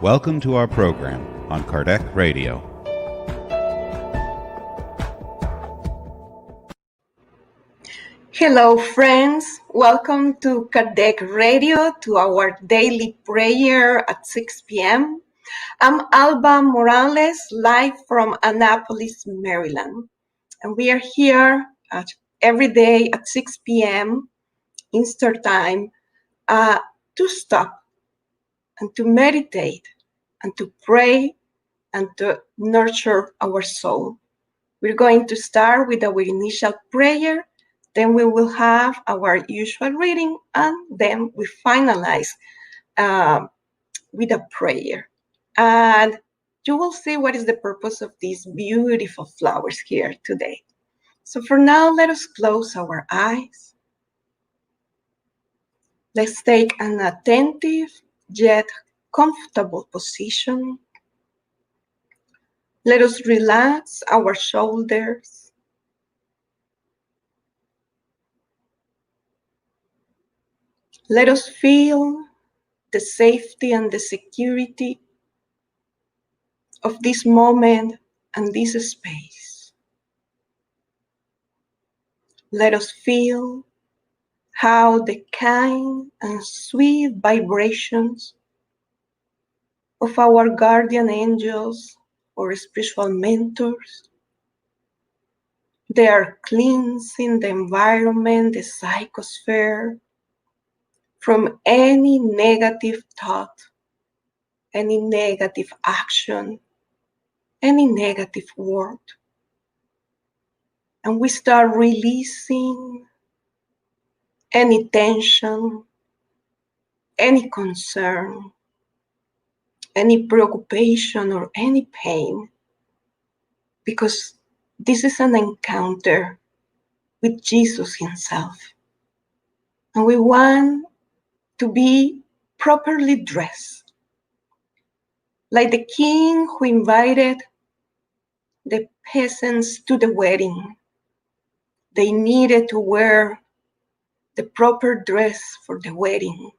Welcome to our program on Kardec Radio. Hello, friends. Welcome to Kardec Radio, to our daily prayer at 6 p.m. I'm Alba Morales, live from Annapolis, Maryland. And we are here every day at 6 p.m. Eastern Time to stop and to meditate and to pray and to nurture our soul. We're going to start with our initial prayer, then we will have our usual reading, and then we finalize with a prayer. And you will see what is the purpose of these beautiful flowers here today. So for now, let us close our eyes. Let's take an attentive yet comfortable position. Let us relax our shoulders. Let us feel the safety and the security of this moment and this space. Let us feel how the kind and sweet vibrations of our guardian angels or spiritual mentors, they are cleansing the environment, the psychosphere, from any negative thought, any negative action, any negative word. And we start releasing any tension, any concern, any preoccupation, or any pain, because this is an encounter with Jesus himself. And we want to be properly dressed, like the king who invited the peasants to the wedding. They needed to wear the proper dress for the wedding.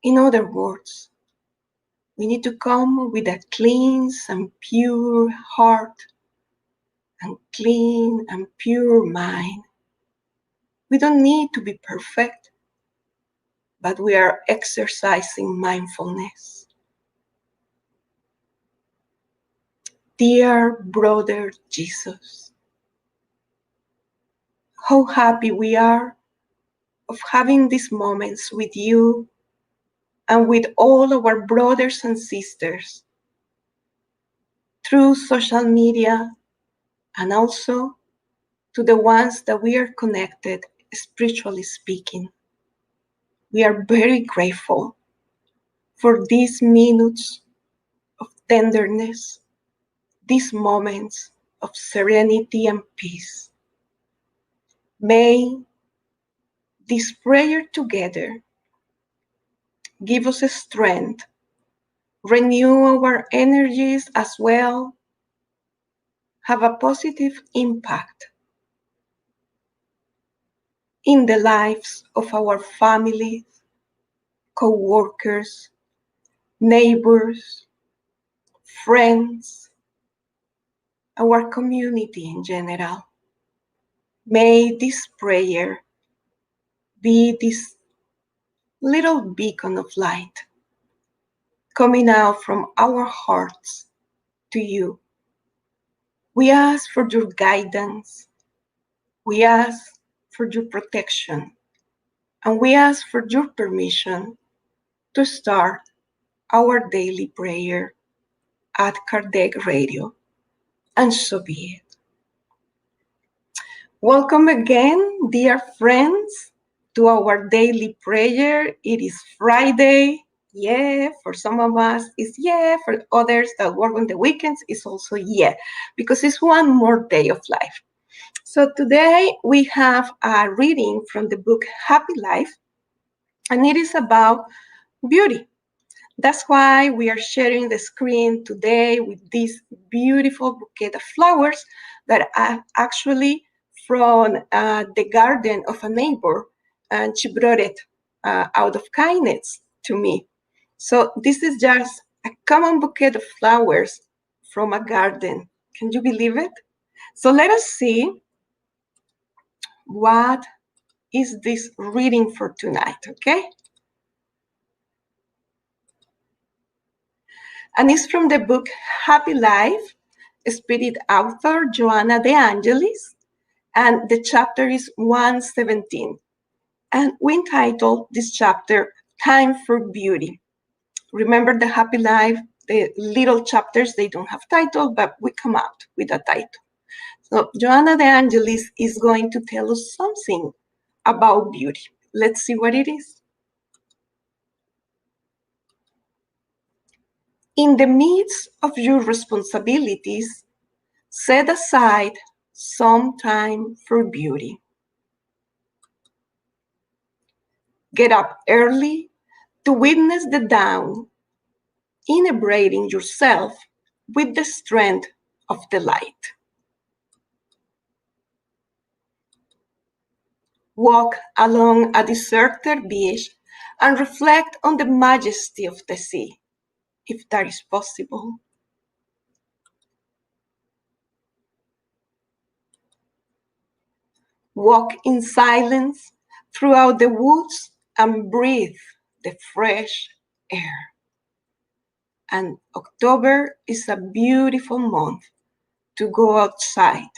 In other words, we need to come with a clean and pure heart and clean and pure mind. We don't need to be perfect, but we are exercising mindfulness. Dear brother Jesus, how happy we are of having these moments with you and with all our brothers and sisters through social media, and also to the ones that we are connected, spiritually speaking. We are very grateful for these minutes of tenderness, these moments of serenity and peace. May this prayer together give us a strength, renew our energies as well, have a positive impact in the lives of our families, co-workers, neighbors, friends, our community in general. May this prayer be this little beacon of light coming out from our hearts to you. We ask for your guidance. We ask for your protection. And we ask for your permission to start our daily prayer at Kardec Radio. And so be it. Welcome again, dear friends, to our daily prayer. It is Friday. Yeah, for some of us it's yeah, for others that work on the weekends it's also yeah, because it's one more day of life. So today we have a reading from the book Happy Life, and it is about beauty. That's why we are sharing the screen today with this beautiful bouquet of flowers that are actually from the garden of a neighbor, and she brought it out of kindness to me. So this is just a common bouquet of flowers from a garden. Can you believe it? So let us see what is this reading for tonight, okay? And it's from the book Happy Life, Spirit author Joanna de Angelis, and the chapter is 117. And we entitled this chapter Time for Beauty. Remember the Happy Life, the little chapters, they don't have title, but we come out with a title. So Joanna de Angelis is going to tell us something about beauty. Let's see what it is. In the midst of your responsibilities, set aside some time for beauty. Get up early to witness the dawn, inebriating yourself with the strength of the light. Walk along a deserted beach and reflect on the majesty of the sea, if that is possible. Walk in silence throughout the woods and breathe the fresh air. And October is a beautiful month to go outside.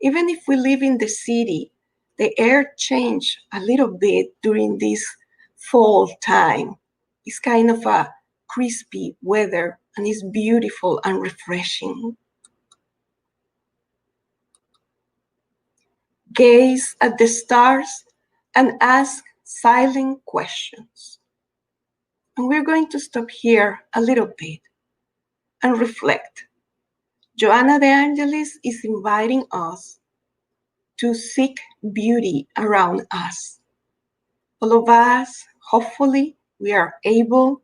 Even if we live in the city, the air changes a little bit during this fall time. It's kind of a crispy weather and it's beautiful and refreshing. Gaze at the stars and ask silent questions. And we're going to stop here a little bit and reflect. Joanna de Angelis is inviting us to seek beauty around us. All of us, hopefully, we are able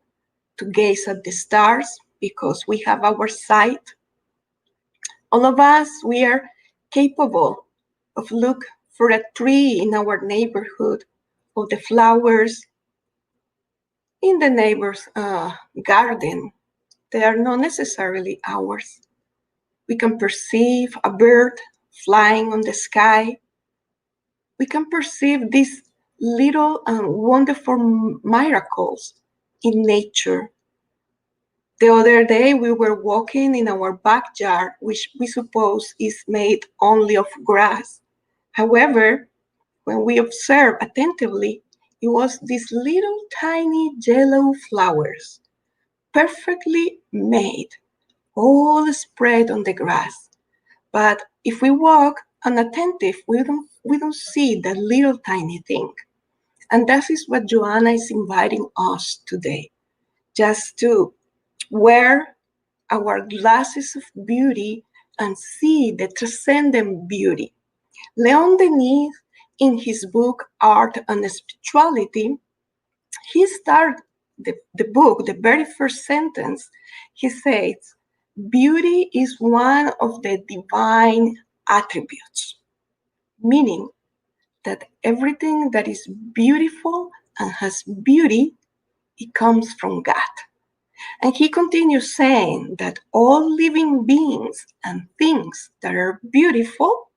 to gaze at the stars because we have our sight. All of us, we are capable of look for a tree in our neighborhood, or the flowers in the neighbor's garden. They are not necessarily ours. We can perceive a bird flying on the sky. We can perceive these little wonderful miracles in nature. The other day we were walking in our backyard, which we suppose is made only of grass. However, when we observed attentively, it was these little tiny yellow flowers, perfectly made, all spread on the grass. But if we walk unattentive, we don't see that little tiny thing. And that is what Joanna is inviting us today, just to wear our glasses of beauty and see the transcendent beauty. Leon Denis, in his book Art and Spirituality, he started the book, the very first sentence, he says, beauty is one of the divine attributes, meaning that everything that is beautiful and has beauty, it comes from God. And he continues saying that all living beings and things that are beautiful,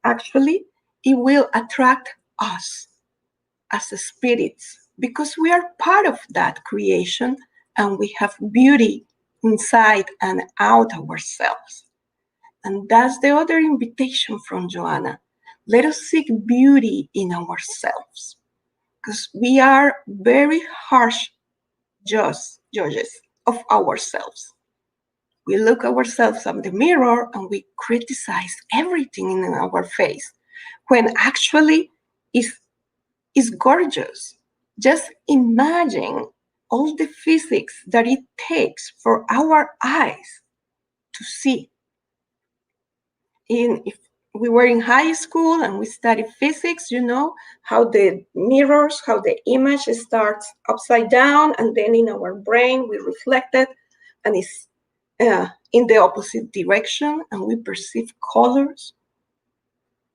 actually, it will attract us as spirits because we are part of that creation and we have beauty inside and out ourselves. And that's the other invitation from Joanna. Let us seek beauty in ourselves because we are very harsh judges of ourselves. We look ourselves in the mirror and we criticize everything in our face when actually it's gorgeous. Just imagine all the physics that it takes for our eyes to see. If we were in high school and we studied physics, you know, how the mirrors, how the image starts upside down and then in our brain we reflect it and it's in the opposite direction and we perceive colors.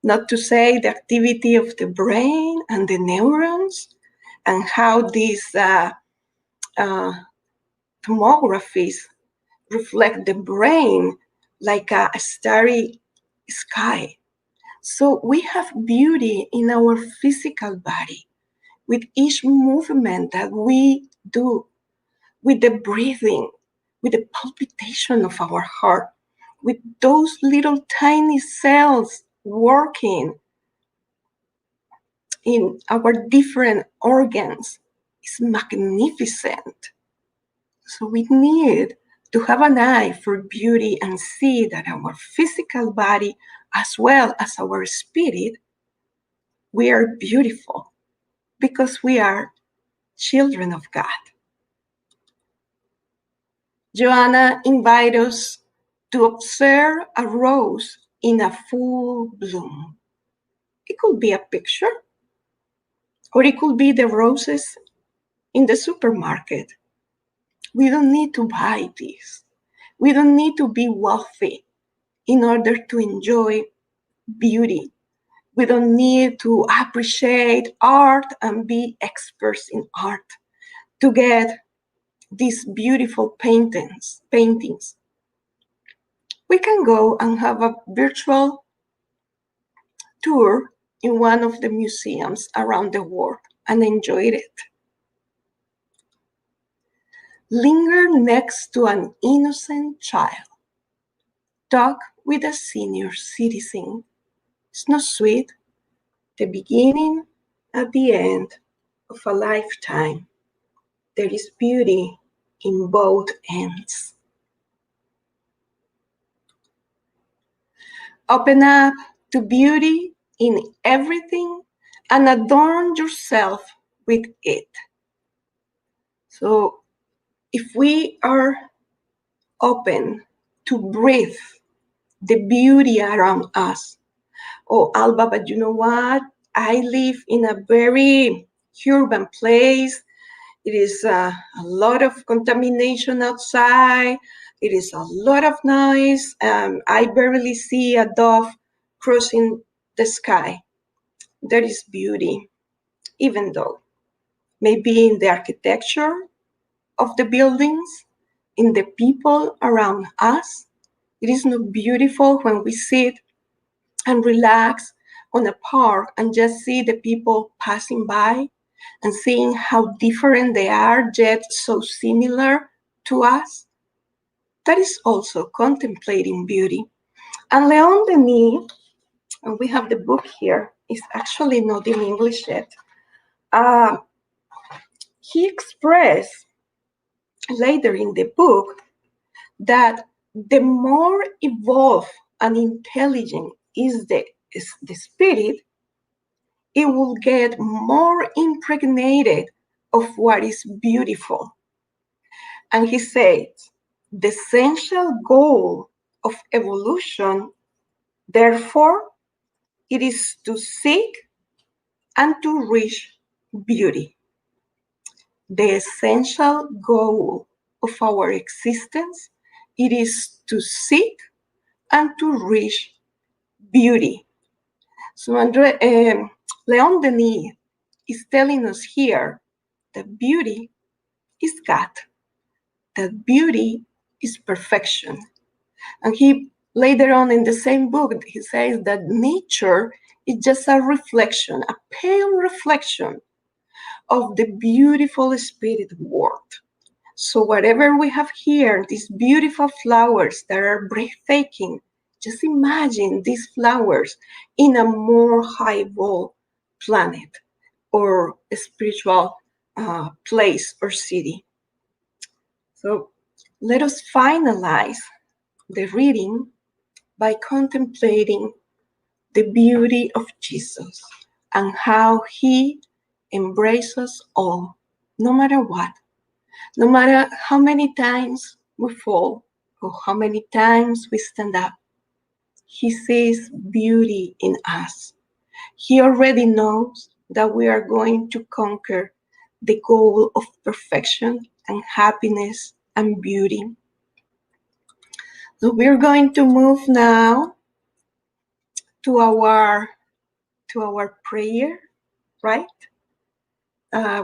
not to say the activity of the brain and the neurons, and how these tomographies reflect the brain like a starry sky. So we have beauty in our physical body with each movement that we do, with the breathing, with the palpitation of our heart, with those little tiny cells working in our different organs. Is magnificent. So we need to have an eye for beauty and see that our physical body, as well as our spirit, we are beautiful because we are children of God. Joanna invites us to observe a rose in a full bloom. It could be a picture, or it could be the roses in the supermarket. We don't need to buy these. We don't need to be wealthy in order to enjoy beauty. We don't need to appreciate art and be experts in art to get these beautiful paintings. We can go and have a virtual tour in one of the museums around the world and enjoy it. Linger next to an innocent child. Talk with a senior citizen. It's not sweet, the beginning at the end of a lifetime. There is beauty in both ends. Open up to beauty in everything and adorn yourself with it. So if we are open to breathe the beauty around us, oh, Alba, but you know what? I live in a very urban place. It is a lot of contamination outside. It is a lot of noise. I barely see a dove crossing the sky. There is beauty, even though maybe in the architecture of the buildings, in the people around us. It is not beautiful when we sit and relax on a park and just see the people passing by and seeing how different they are, yet so similar to us. That is also contemplating beauty. And Leon Denis, and we have the book here, it's actually not in English yet. He expressed later in the book that the more evolved and intelligent is the spirit, it will get more impregnated of what is beautiful. And he said, the essential goal of evolution, therefore, it is to seek and to reach beauty. The essential goal of our existence, it is to seek and to reach beauty. So Leon Denis is telling us here that beauty is God, that beauty is perfection. And he later on in the same book, he says that nature is just a reflection, a pale reflection of the beautiful spirit world. So whatever we have here, these beautiful flowers that are breathtaking, just imagine these flowers in a more high-evolved planet or a spiritual place or city. So let us finalize the reading by contemplating the beauty of Jesus and how he embraces us all, no matter what, no matter how many times we fall or how many times we stand up. He sees beauty in us. He already knows that we are going to conquer the goal of perfection and happiness and beauty. So we're going to move now to our prayer, right?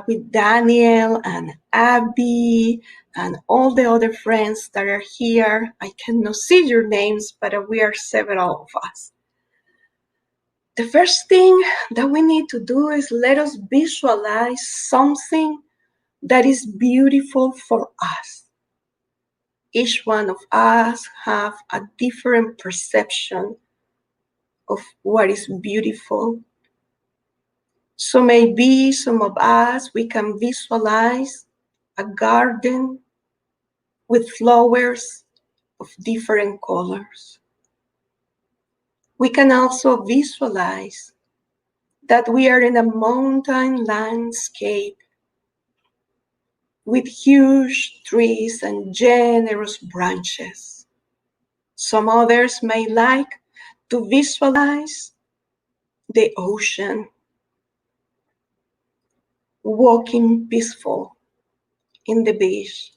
With Daniel and Abby and all the other friends that are here. I cannot see your names, but we are several of us. The first thing that we need to do is let us visualize something that is beautiful for us. Each one of us have a different perception of what is beautiful. So maybe some of us, we can visualize a garden with flowers of different colors. We can also visualize that we are in a mountain landscape with huge trees and generous branches. Some others may like to visualize the ocean, walking peaceful in the beach.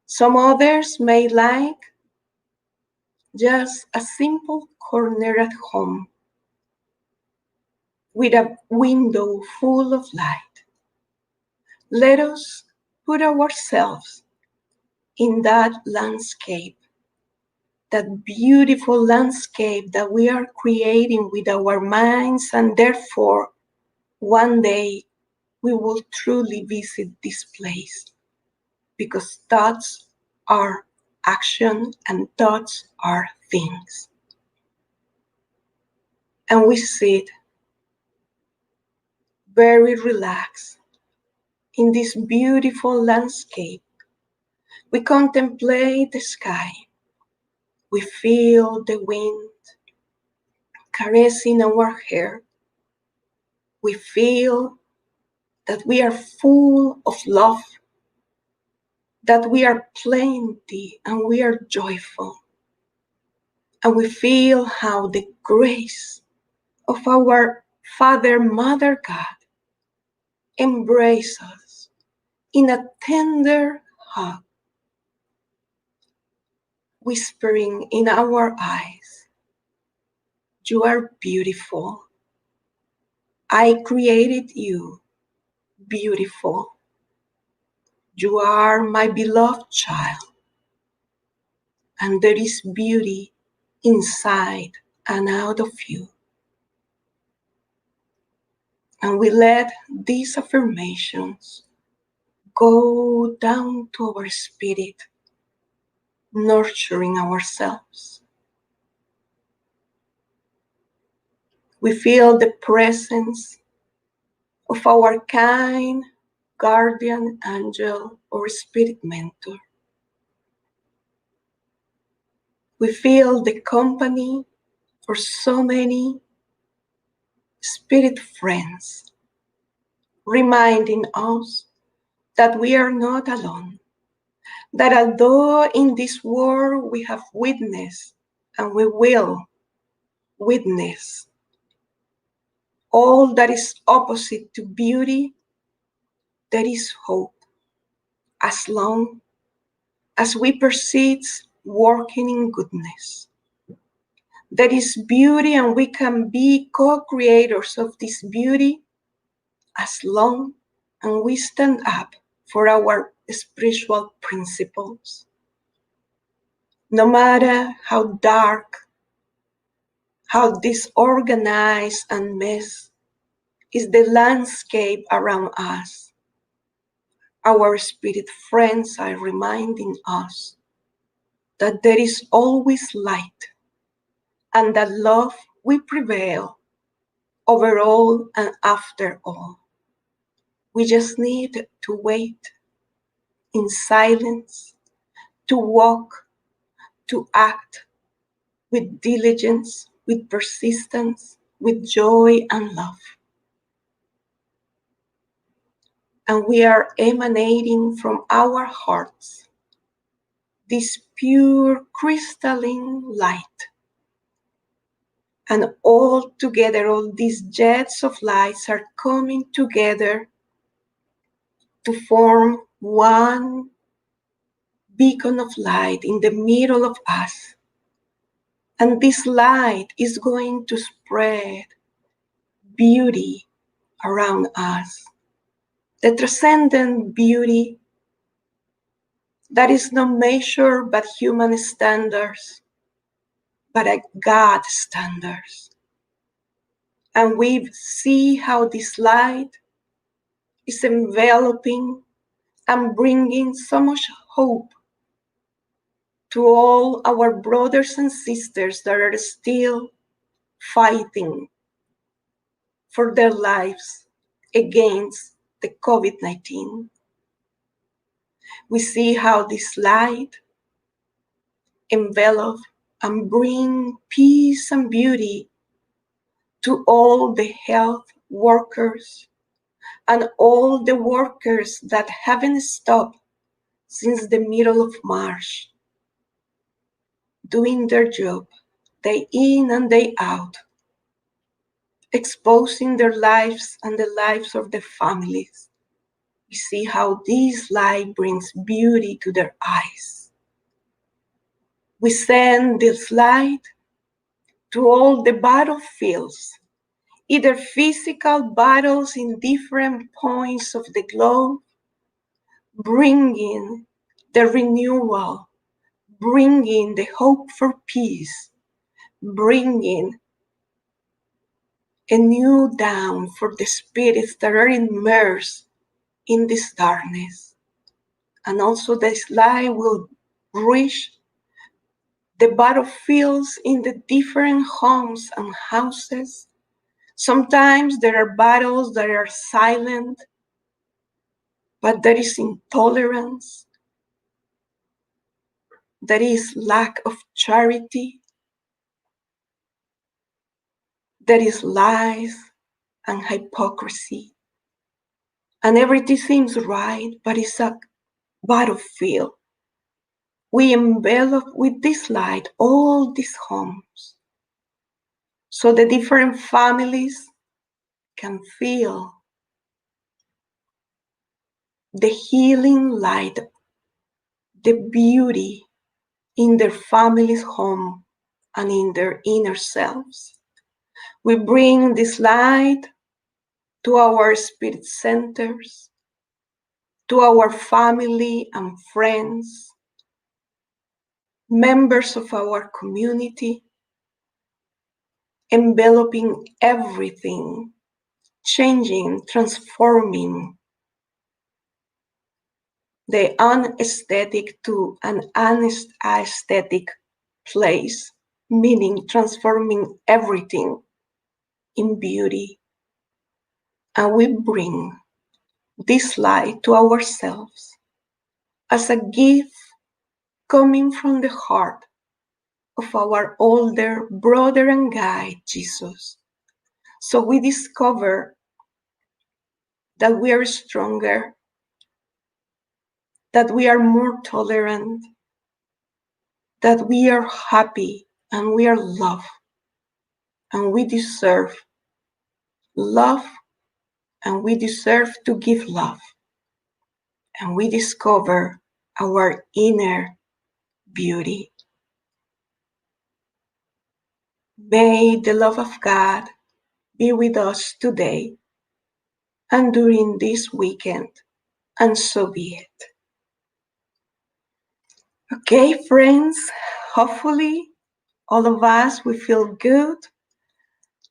Some others may like just a simple corner at home with a window full of light. Let us put ourselves in that landscape, that beautiful landscape that we are creating with our minds, and therefore one day we will truly visit this place, because thoughts are action and thoughts are things. And we sit very relaxed in this beautiful landscape. We contemplate the sky. We feel the wind caressing our hair. We feel that we are full of love, that we are plenty and we are joyful. And we feel how the grace of our Father, Mother God embrace us in a tender hug, whispering in our eyes, "You are beautiful. I created you beautiful. You are my beloved child, and there is beauty inside and out of you." And we let these affirmations go down to our spirit, nurturing ourselves. We feel the presence of our kind guardian angel or spirit mentor. We feel the company for so many spirit friends, reminding us that we are not alone, that although in this world we have witnessed and we will witness all that is opposite to beauty, there is hope as long as we persist working in goodness. There is beauty and we can be co-creators of this beauty as long as we stand up for our spiritual principles. No matter how dark, how disorganized and mess is the landscape around us, our spirit friends are reminding us that there is always light and that love will prevail over all and after all. We just need to wait in silence, to walk, to act with diligence, with persistence, with joy and love. And we are emanating from our hearts this pure crystalline light. And all together, all these jets of lights are coming together to form one beacon of light in the middle of us. And this light is going to spread beauty around us. The transcendent beauty that is not measured by human standards, but at God's standards. And we see how this light is enveloping and bringing so much hope to all our brothers and sisters that are still fighting for their lives against the COVID-19. We see how this light envelop and bring peace and beauty to all the health workers and all the workers that haven't stopped since the middle of March, doing their job day in and day out, exposing their lives and the lives of their families. We see how this light brings beauty to their eyes. We send this light to all the battlefields, either physical battles in different points of the globe, bringing the renewal, bringing the hope for peace, bringing a new dawn for the spirits that are immersed in this darkness. And also this light will reach the battlefields in the different homes and houses. Sometimes there are battles that are silent, but there is intolerance, there is lack of charity, there is lies and hypocrisy. And everything seems right, but it's a battlefield. We envelop with this light all these homes, so the different families can feel the healing light, the beauty in their family's home and in their inner selves. We bring this light to our spirit centers, to our family and friends, members of our community, enveloping everything, changing, transforming the unaesthetic to an aesthetic place, meaning transforming everything in beauty. And we bring this light to ourselves as a gift coming from the heart of our older brother and guide, Jesus. So we discover that we are stronger, that we are more tolerant, that we are happy and we are loved, and we deserve love, and we deserve to give love. And we discover our inner beauty. May the love of God be with us today and during this weekend, and so be it. Okay, friends, hopefully all of us will feel good.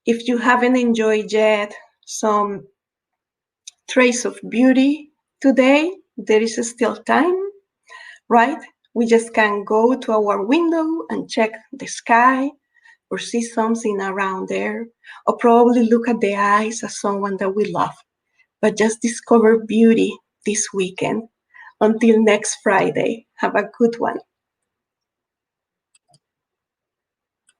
If you haven't enjoyed yet some trace of beauty today, there is still time, right? We just can go to our window and check the sky or see something around there, or probably look at the eyes of someone that we love. But just discover beauty this weekend. Until next Friday, have a good one.